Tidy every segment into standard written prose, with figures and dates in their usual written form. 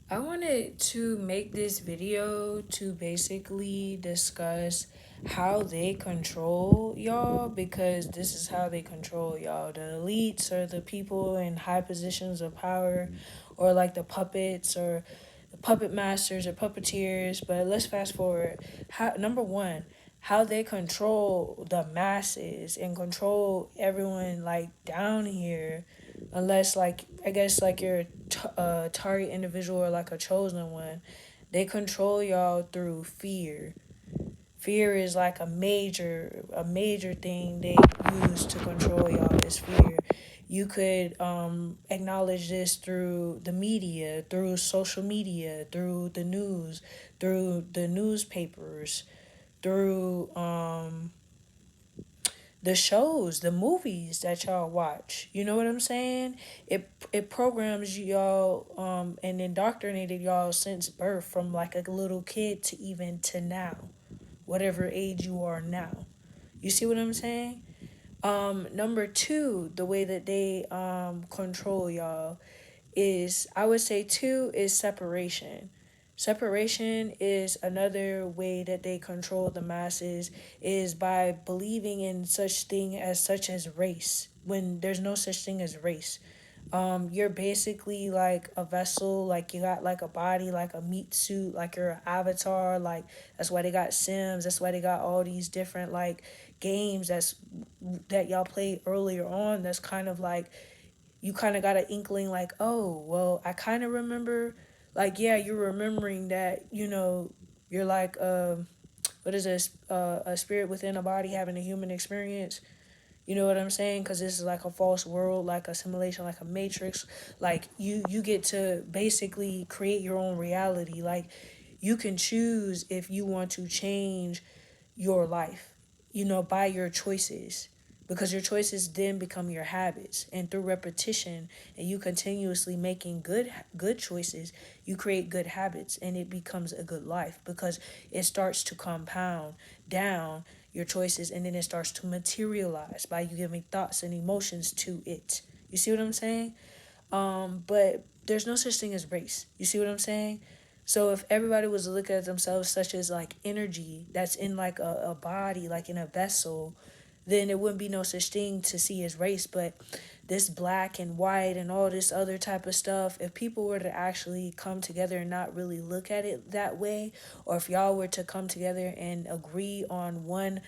I wanted to make this video to basically discuss how they control y'all because this is how they control y'all. The elites or the people in high positions of power or like the puppets or the puppet masters or puppeteers. But let's fast forward. Number one, how they control the masses and control everyone like down here unless like I guess like you're a target individual or like a chosen one, they control y'all through fear. Fear is like a major thing they use to control y'all is fear. You could acknowledge this through the media, through social media, through the news, through the newspapers, through the shows, the movies that y'all watch. You know what I'm saying? It programs y'all and indoctrinated y'all since birth from like a little kid to even to now, whatever age you are now. You see what I'm saying? Number two, the way that they control y'all is I would say two is separation. Separation is another way that they control the masses is by believing in such as race when there's no such thing as race. You're basically like a vessel, like you got like a body, like a meat suit, like you're an avatar, like that's why they got Sims, that's why they got all these different like games that y'all played earlier on that's kind of like you kind of got an inkling like, oh, well, I kind of remember, like, yeah, you're remembering that, you're like, what is this, a spirit within a body having a human experience. You know what I'm saying? Because this is like a false world, like a simulation, like a matrix. Like you get to basically create your own reality. Like you can choose if you want to change your life, by your choices. Because your choices then become your habits. And through repetition and you continuously making good choices, you create good habits and it becomes a good life because it starts to compound down your choices and then it starts to materialize by you giving thoughts and emotions to it. You see what I'm saying? But there's no such thing as race. You see what I'm saying? So if everybody was to look at themselves such as like energy that's in like a body, like in a vessel, then it wouldn't be no such thing to see as race. But this black and white and all this other type of stuff, if people were to actually come together and not really look at it that way, or if y'all were to come together and agree on one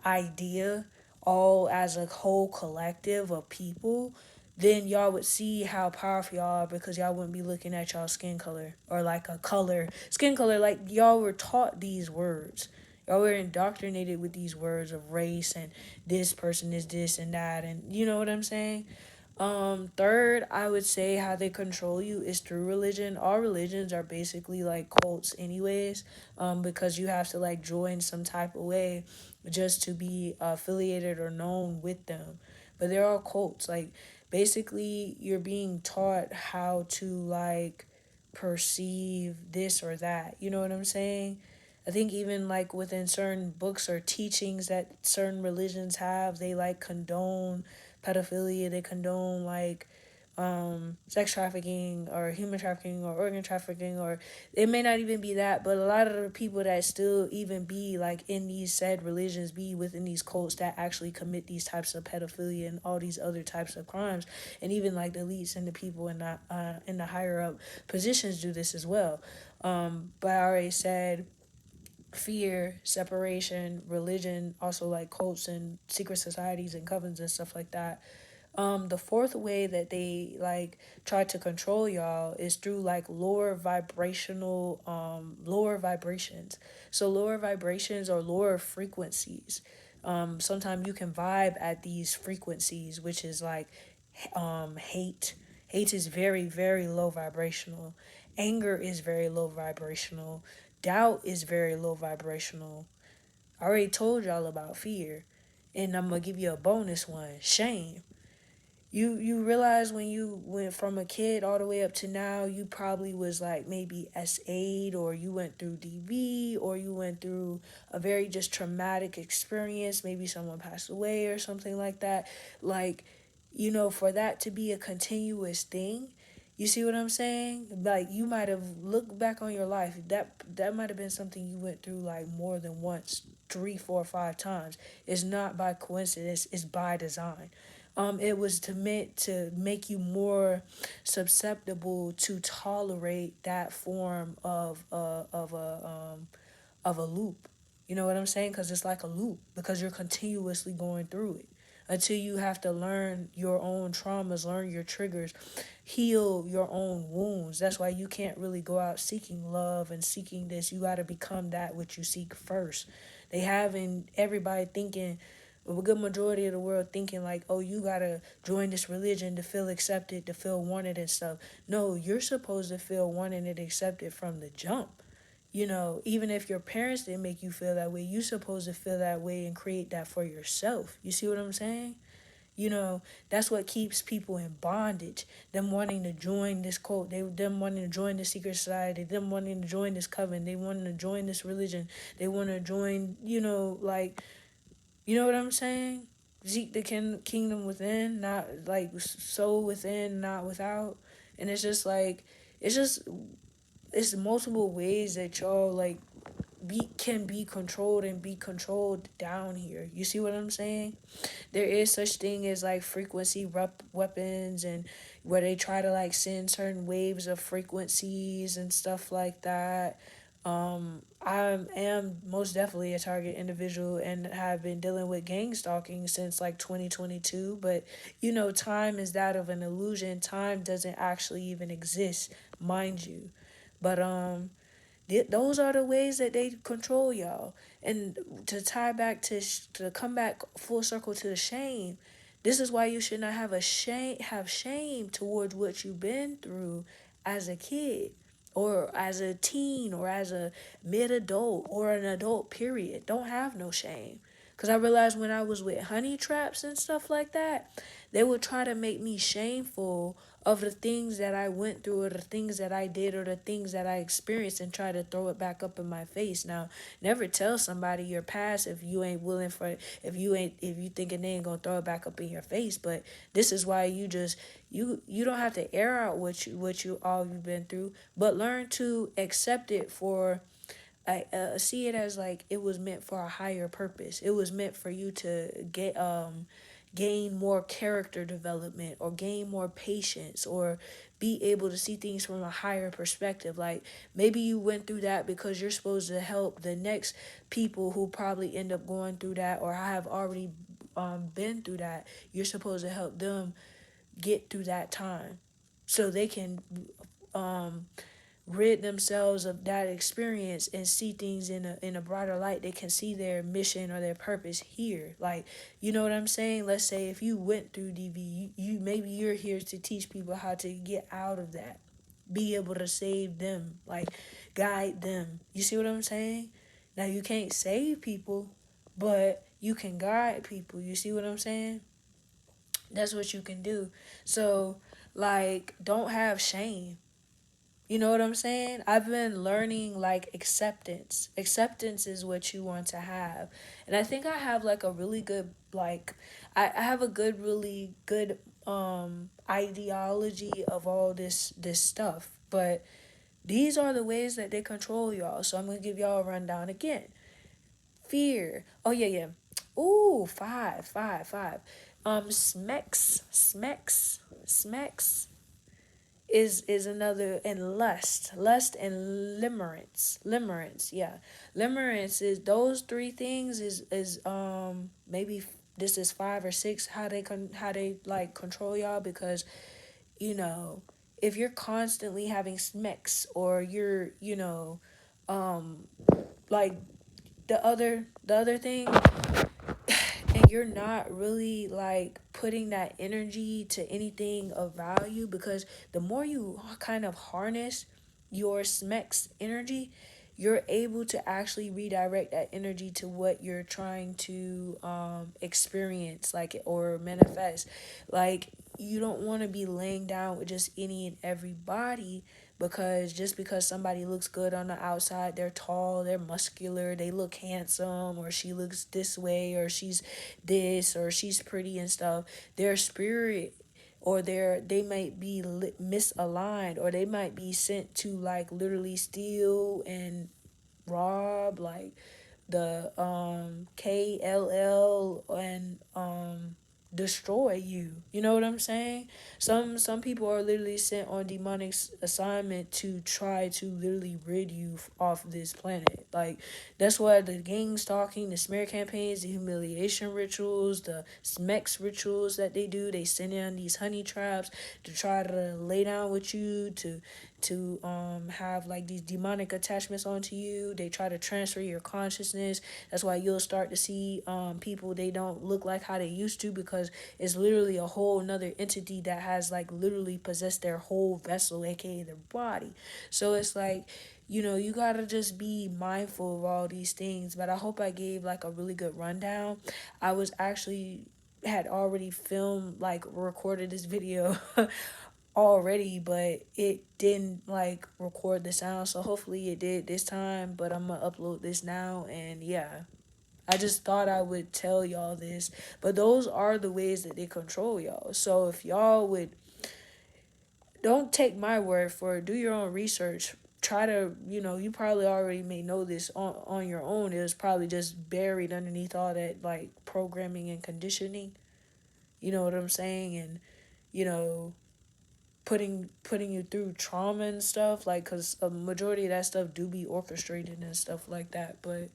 idea, all as a whole collective of people, then y'all would see how powerful y'all are because y'all wouldn't be looking at y'all skin color or like a color, skin color. Like y'all were taught these words. Y'all were indoctrinated with these words of race and this person is this and that. And you know what I'm saying? Third, I would say how they control you is through religion. All religions are basically like cults, anyways, because you have to like join some type of way just to be affiliated or known with them. But they're all cults. Like, basically, you're being taught how to like perceive this or that. You know what I'm saying? I think even like within certain books or teachings that certain religions have, they like condone pedophilia, they condone like sex trafficking or human trafficking or organ trafficking, or it may not even be that, but a lot of the people that still even be like in these said religions be within these cults that actually commit these types of pedophilia and all these other types of crimes, and even like the elites and the people in the higher up positions do this as well. But I already said fear, separation, religion, also like cults and secret societies and covens and stuff like that. The fourth way that they like try to control y'all is through like lower vibrations. So lower vibrations or lower frequencies. Sometimes you can vibe at these frequencies, which is like hate. Hate is very, very low vibrational. Anger is very low vibrational. Doubt is very low vibrational. I already told y'all about fear. And I'm gonna give you a bonus one. Shame. You realize when you went from a kid all the way up to now, you probably was like maybe S8 or you went through DV or you went through a very just traumatic experience. Maybe someone passed away or something like that. Like, for that to be a continuous thing, You see what I'm saying? Like you might have looked back on your life. That might have been something you went through like more than once, three, four, five times. It's not by coincidence. It's by design. It was to meant to make you more susceptible to tolerate that form of a loop. You know what I'm saying? Because it's like a loop because you're continuously going through it until you have to learn your own traumas, learn your triggers, heal your own wounds. That's why you can't really go out seeking love and seeking this. You got to become that which you seek first. They having everybody thinking, a good majority of the world thinking like, oh, you gotta join this religion to feel accepted, to feel wanted and stuff. No, you're supposed to feel wanted and accepted from the jump. You know, even if your parents didn't make you feel that way, you supposed to feel that way and create that for yourself. You see what I'm saying? You know, that's what keeps people in bondage. Them wanting to join this cult, them wanting to join the secret society, them wanting to join this coven, they wanting to join this religion, they want to join, like, you know what I'm saying? Seek the kingdom within, not like soul within, not without. And it's just like, it's just it's multiple ways that y'all like can be controlled and be controlled down here. You see what I'm saying? There is such thing as like frequency weapons and where they try to like send certain waves of frequencies and stuff like that. I am most definitely a target individual and have been dealing with gang stalking since like 2022. But time is that of an illusion. Time doesn't actually even exist, mind you. But those are the ways that they control y'all. And to tie back to come back full circle to the shame, this is why you should not have shame towards what you've been through as a kid or as a teen or as a mid adult or an adult period. Don't have no shame. Cause I realized when I was with honey traps and stuff like that, they would try to make me shameful of the things that I went through or the things that I did or the things that I experienced and try to throw it back up in my face. Now, never tell somebody your past if you ain't willing for if you thinking they ain't gonna throw it back up in your face. But this is why you don't have to air out what you all you've been through, but learn to accept it for I see it as like it was meant for a higher purpose. It was meant for you to gain more character development or gain more patience or be able to see things from a higher perspective. Like maybe you went through that because you're supposed to help the next people who probably end up going through that or have already been through that. You're supposed to help them get through that time so they can um rid themselves of that experience and see things in a broader light. They can see their mission or their purpose here. Like, you know what I'm saying? Let's say if you went through DV, you maybe you're here to teach people how to get out of that. Be able to save them, like guide them. You see what I'm saying? Now you can't save people, but you can guide people. You see what I'm saying? That's what you can do. So, like, don't have shame. You know what I'm saying? I've been learning like acceptance. Acceptance is what you want to have. And I think I have like a really good like I have a good really good ideology of all this stuff. But these are the ways that they control y'all. So I'm gonna give y'all a rundown again. Fear. Oh yeah, yeah. Ooh, five. Smex is another, and lust and limerence, yeah. Limerence is those three things is maybe this is five or six how they like control y'all because you know if you're constantly having smecks or you're um like the other thing and you're not really like putting that energy to anything of value because the more you kind of harness your smex energy, you're able to actually redirect that energy to what you're trying to experience like or manifest. Like you don't want to be laying down with just any and everybody because just because somebody looks good on the outside, they're tall, they're muscular, they look handsome, or she looks this way, or she's this, or she's pretty and stuff. Their spirit or they might be misaligned, or they might be sent to like literally steal and rob, like the KLL, and destroy you. You know what I'm saying? Some people are literally sent on demonic assignment to try to literally rid you off this planet. Like that's why the gang stalking, the smear campaigns, the humiliation rituals, the smex rituals that they do, they send in these honey traps to try to lay down with you, to have like these demonic attachments onto you. They try to transfer your consciousness. That's why you'll start to see people, they don't look like how they used to, because it's literally a whole nother entity that has like literally possessed their whole vessel, aka their body. So it's like, you gotta just be mindful of all these things. But I hope I gave like a really good rundown. I was actually had already filmed, like recorded this video already, but it didn't like record the sound, so hopefully it did this time. But I'm gonna upload this now, and yeah, I just thought I would tell y'all this. But those are the ways that they control y'all. So if y'all would, don't take my word for it, do your own research. Try to, you probably already may know this on your own. It was probably just buried underneath all that like programming and conditioning, you know what I'm saying? And you know putting you through trauma and stuff, like, because a majority of that stuff do be orchestrated and stuff like that. But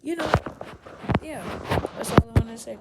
you know yeah, that's all I want to say.